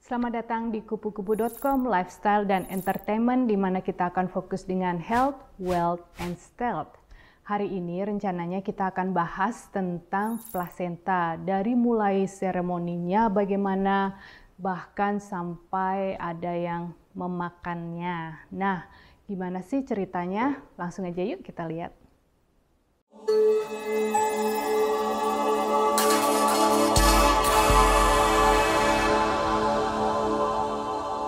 Selamat datang di kupu-kupu.com, lifestyle dan entertainment di mana kita akan fokus dengan health, wealth, and stealth. Hari ini rencananya kita akan bahas tentang plasenta, dari mulai seremoninya bagaimana, bahkan sampai ada yang memakannya. Nah, gimana sih ceritanya? Langsung aja yuk kita lihat.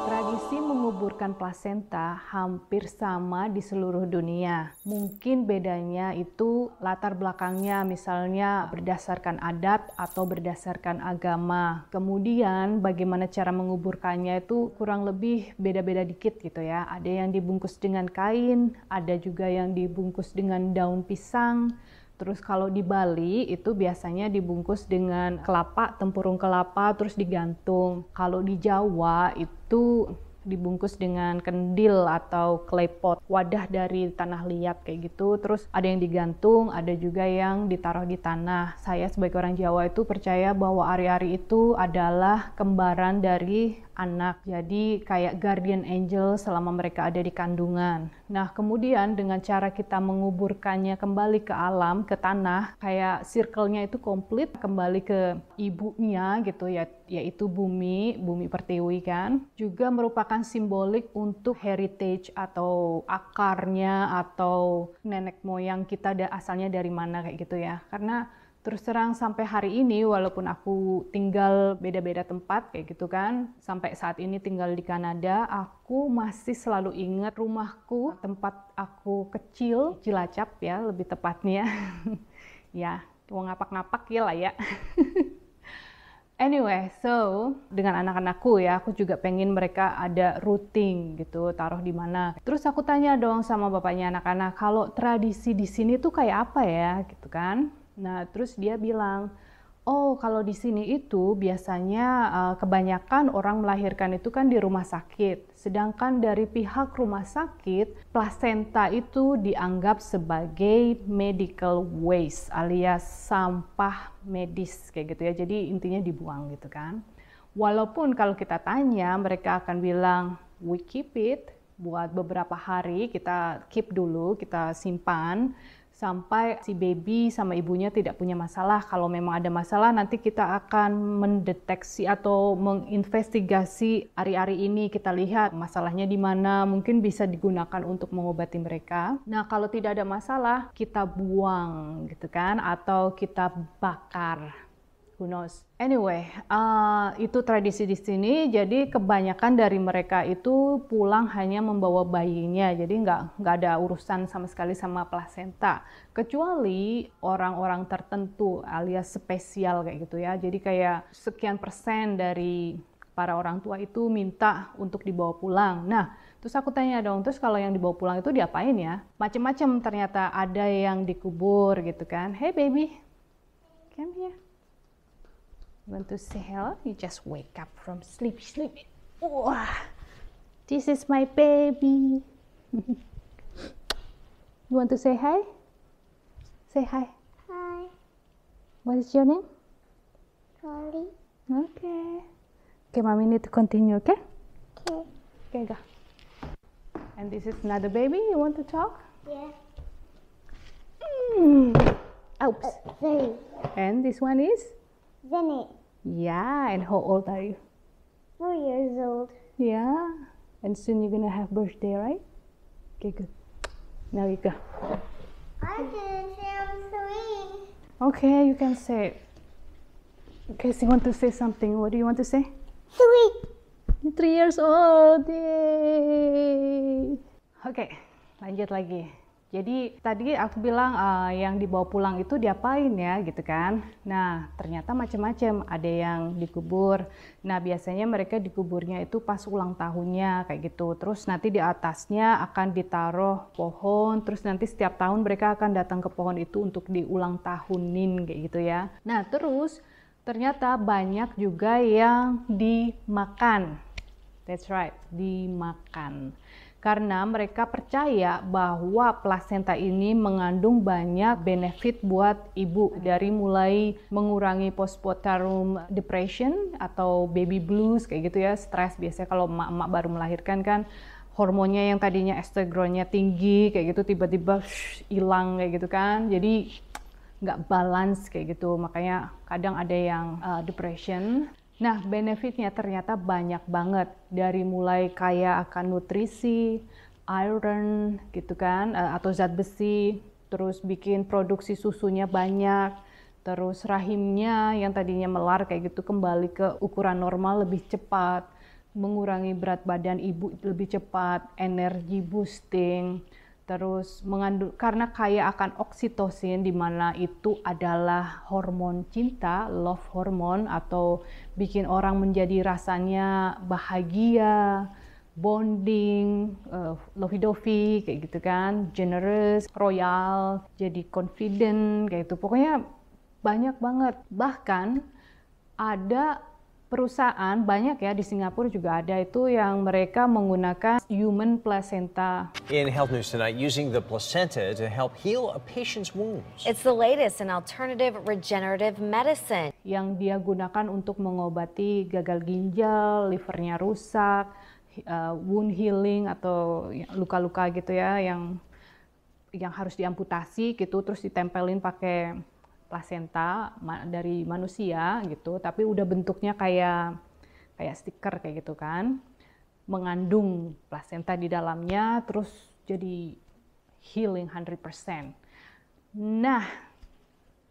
Tradisi menguburkan plasenta hampir sama di seluruh dunia. Mungkin bedanya itu latar belakangnya, misalnya berdasarkan adat atau berdasarkan agama. Kemudian bagaimana cara menguburkannya itu kurang lebih beda-beda dikit gitu ya. Ada yang dibungkus dengan kain, ada juga yang dibungkus dengan daun pisang. Terus kalau di Bali itu biasanya dibungkus dengan kelapa, tempurung kelapa, terus digantung. Kalau di Jawa itu dibungkus dengan kendil atau klepot, wadah dari tanah liat kayak gitu. Terus ada yang digantung, ada juga yang ditaruh di tanah. Saya sebagai orang Jawa itu percaya bahwa ari-ari itu adalah kembaran dari anak. Jadi kayak guardian angel selama mereka ada di kandungan. Nah, kemudian dengan cara kita menguburkannya kembali ke alam, ke tanah, kayak circle-nya itu komplit kembali ke ibunya gitu ya, yaitu bumi pertiwi kan. Juga merupakan simbolik untuk heritage atau akarnya atau nenek moyang kita asalnya dari mana kayak gitu ya. Karena terus terang sampai hari ini, walaupun aku tinggal beda-beda tempat kayak gitu kan, sampai saat ini tinggal di Kanada, aku masih selalu ingat rumahku, tempat aku kecil, Cilacap ya lebih tepatnya. Ya, mau ngapak-ngapak ya lah ya. Anyway, so dengan anak-anakku ya, aku juga pengen mereka ada routing gitu, taruh di mana. Terus aku tanya dong sama bapaknya anak-anak, kalau tradisi di sini tuh kayak apa ya, gitu kan? Nah, terus dia bilang, oh kalau di sini itu biasanya kebanyakan orang melahirkan itu kan di rumah sakit. Sedangkan dari pihak rumah sakit, plasenta itu dianggap sebagai medical waste alias sampah medis kayak gitu ya. Jadi intinya dibuang gitu kan. Walaupun kalau kita tanya, mereka akan bilang, we keep it buat beberapa hari, kita keep dulu, kita simpan sampai si baby sama ibunya tidak punya masalah. Kalau memang ada masalah, nanti kita akan mendeteksi atau menginvestigasi ari-ari ini. Kita lihat masalahnya di mana, mungkin bisa digunakan untuk mengobati mereka. Nah, kalau tidak ada masalah, kita buang gitu kan, atau kita bakar. Who knows? Anyway, itu tradisi di sini. Jadi kebanyakan dari mereka itu pulang hanya membawa bayinya. Jadi nggak ada urusan sama sekali sama plasenta. Kecuali orang-orang tertentu alias spesial kayak gitu ya. Jadi kayak sekian persen dari para orang tua itu minta untuk dibawa pulang. Nah, terus aku tanya dong, terus kalau yang dibawa pulang itu diapain ya? Macem-macem ternyata, ada yang dikubur gitu kan. Hey baby, come here. You want to say hello? You just wake up from sleep. Wah, this is my baby. You want to say hi? Say hi. Hi, What is your name? Polly. Okay. Okay, mommy need to continue, okay? Okay. Okay, go. And this is another baby. You want to talk? Yeah. Oops. Very. And this one is? Zenit. Yeah. And how old are you? 4 years old. Yeah. And soon you're gonna have birthday, right? Okay, good. Now you go. I can say I'm 3. Okay, you can say. Okay, so you want to say something. What do you want to say? 3. You're 3 years old. Yay. Oke, lanjut lagi. Jadi tadi aku bilang yang dibawa pulang itu diapain ya gitu kan. Nah, ternyata macam-macam. Ada yang dikubur. Nah, biasanya mereka dikuburnya itu pas ulang tahunnya kayak gitu. Terus nanti di atasnya akan ditaruh pohon. Terus nanti setiap tahun mereka akan datang ke pohon itu untuk diulang tahunin kayak gitu ya. Nah, terus ternyata banyak juga yang dimakan. That's right, dimakan. karena mereka percaya bahwa plasenta ini mengandung banyak benefit buat ibu, dari mulai mengurangi postpartum depression atau baby blues kayak gitu ya, stres. Biasanya kalau emak-emak baru melahirkan kan hormonnya yang tadinya estrogennya tinggi kayak gitu tiba-tiba hilang kayak gitu kan, jadi nggak balance kayak gitu, makanya kadang ada yang depression. Nah, benefitnya ternyata banyak banget, dari mulai kaya akan nutrisi, iron gitu kan, atau zat besi, terus bikin produksi susunya banyak, terus rahimnya yang tadinya melar kayak gitu kembali ke ukuran normal lebih cepat, mengurangi berat badan ibu lebih cepat, energi boosting, terus mengandung karena kaya akan oksitosin, di mana itu adalah hormon cinta, love hormone, atau bikin orang menjadi rasanya bahagia, bonding, lovey-dovey kayak gitu kan, generous, royal, jadi confident kayak gitu. Pokoknya banyak banget. Bahkan ada perusahaan banyak ya di Singapura juga ada itu yang mereka menggunakan human placenta. In Health News Tonight, using the placenta to help heal a patient's wounds. It's the latest in alternative regenerative medicine. Yang dia gunakan untuk mengobati gagal ginjal, livernya rusak, wound healing atau luka-luka gitu ya, yang harus diamputasi gitu, terus ditempelin pakai plasenta dari manusia gitu, tapi udah bentuknya kayak stiker kayak gitu kan, mengandung plasenta di dalamnya, terus jadi healing 100%. Nah,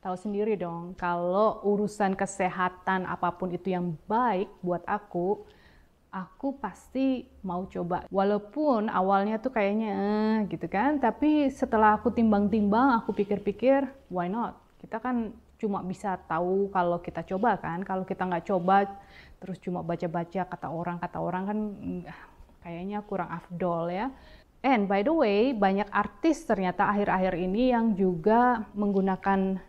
tahu sendiri dong, kalau urusan kesehatan apapun itu yang baik buat aku pasti mau coba. Walaupun awalnya tuh kayaknya gitu kan, tapi setelah aku timbang-timbang, aku pikir-pikir, why not? Kita kan cuma bisa tahu kalau kita coba kan, kalau kita nggak coba terus cuma baca-baca kata orang kan kayaknya kurang afdol ya. And by the way, banyak artis ternyata akhir-akhir ini yang juga menggunakan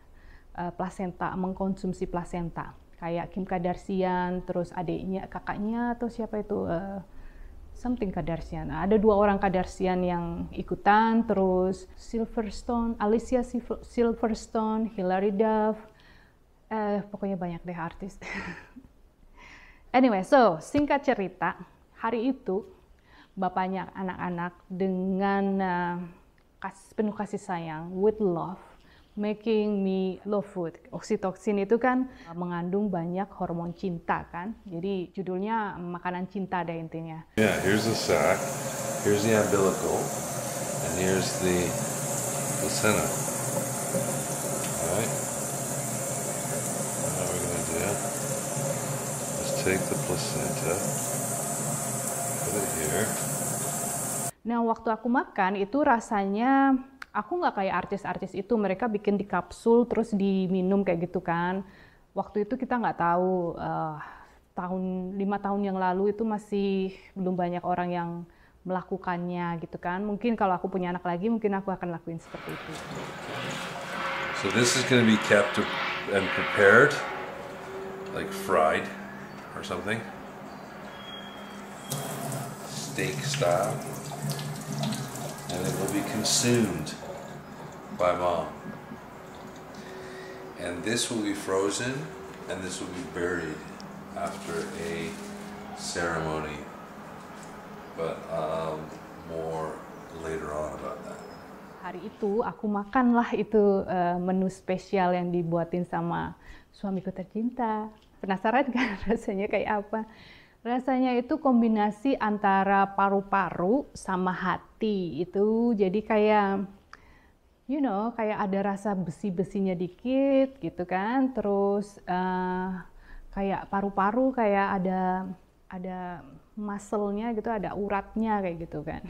plasenta, mengkonsumsi plasenta. Kayak Kim Kardashian, terus adiknya, kakaknya atau siapa itu, something Kardashian. Ada 2 orang Kardashian yang ikutan, terus Alicia Silverstone, Hilary Duff, pokoknya banyak deh artis. Anyway, so singkat cerita, hari itu bapaknya anak-anak dengan penuh kasih sayang, with love, making me love food. Oksitosin itu kan mengandung banyak hormon cinta kan. Jadi judulnya makanan cinta deh intinya. Yeah, here's the sac, here's the umbilical, and here's the placenta. Alright. Now we're gonna do, let's take the placenta, put it here. Nah, waktu aku makan itu rasanya aku nggak kayak artis-artis itu, mereka bikin di kapsul terus diminum kayak gitu kan. Waktu itu kita nggak tahu, 5 tahun yang lalu itu masih belum banyak orang yang melakukannya gitu kan. Mungkin kalau aku punya anak lagi, mungkin aku akan lakuin seperti itu. So this is going to be kept and prepared, like fried or something, steak style, and it will be consumed by mom. And this will be frozen, and this will be buried after a ceremony, but more later on about that. Hari itu aku makanlah itu menu spesial yang dibuatin sama suamiku tercinta. Penasaran kan rasanya kayak apa? Rasanya itu kombinasi antara paru-paru sama hati itu, jadi kayak kayak ada rasa besi-besinya dikit gitu kan, terus kayak paru-paru kayak ada muscle-nya gitu, ada uratnya kayak gitu kan.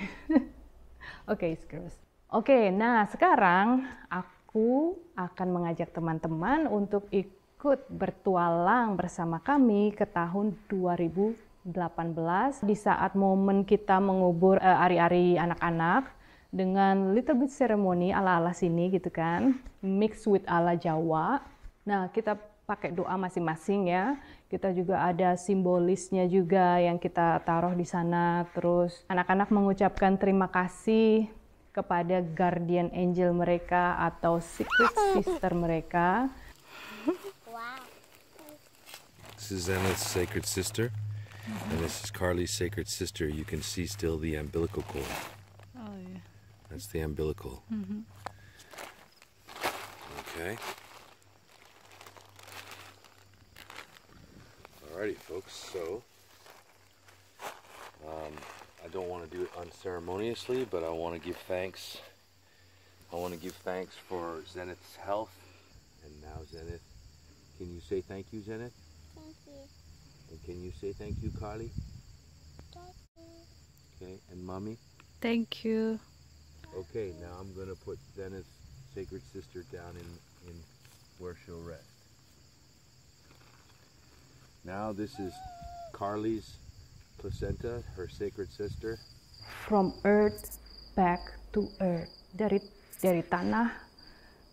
Oke, screws. Oke, nah sekarang aku akan mengajak teman-teman untuk ikut bertualang bersama kami ke tahun 2018 di saat momen kita mengubur ari-ari anak-anak dengan little bit ceremony ala-ala sini gitu kan, mix with ala Jawa. Nah, kita pakai doa masing-masing ya. Kita juga ada simbolisnya juga yang kita taruh di sana. Terus anak-anak mengucapkan terima kasih kepada guardian angel mereka atau secret sister mereka. Wow. This is Zenith's sacred sister, and this is Carly's sacred sister. You can see still the umbilical cord. Oh yeah. That's the umbilical. Okay. Alrighty, folks. So, I don't want to do it unceremoniously, but I want to give thanks. I want to give thanks for Zenith's health, and now Zenith. Can you say thank you, Zenith? Thank you. And can you say thank you, Carly? Thank you. Okay, and Mommy? Thank you. Okay, now I'm gonna put Zenith's sacred sister down in where she'll rest. Now this is Carly's placenta, her sacred sister. From earth back to earth. Dari tanah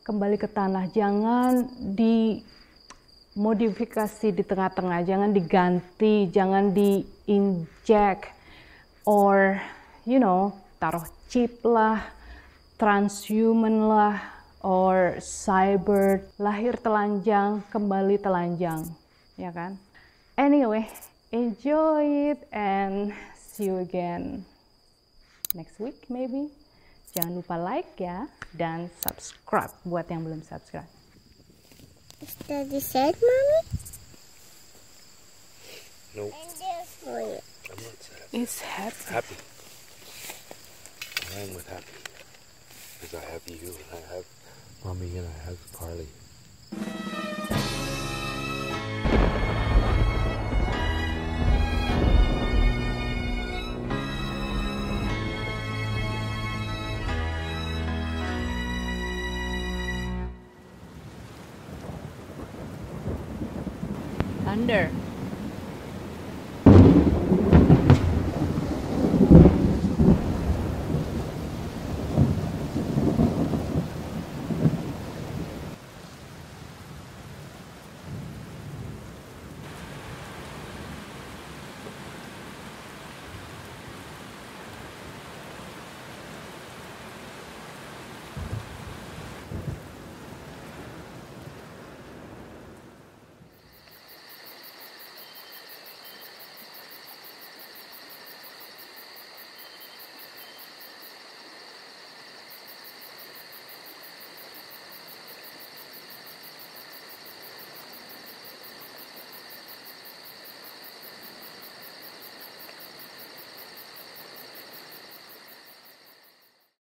kembali ke tanah. Jangan dimodifikasi di tengah-tengah, jangan diganti, jangan di-inject or taruh chip lah, transhuman lah, or cyber, lahir telanjang, kembali telanjang, ya kan? Anyway, enjoy it and see you again next week maybe. Jangan lupa like ya, dan subscribe buat yang belum subscribe. Is that the sad, Mommy? Nope, And this for you. I'm not sad. It's happy. Happy. I am with happy. Because I have you, and I have Mommy, and I have Carly. Thunder.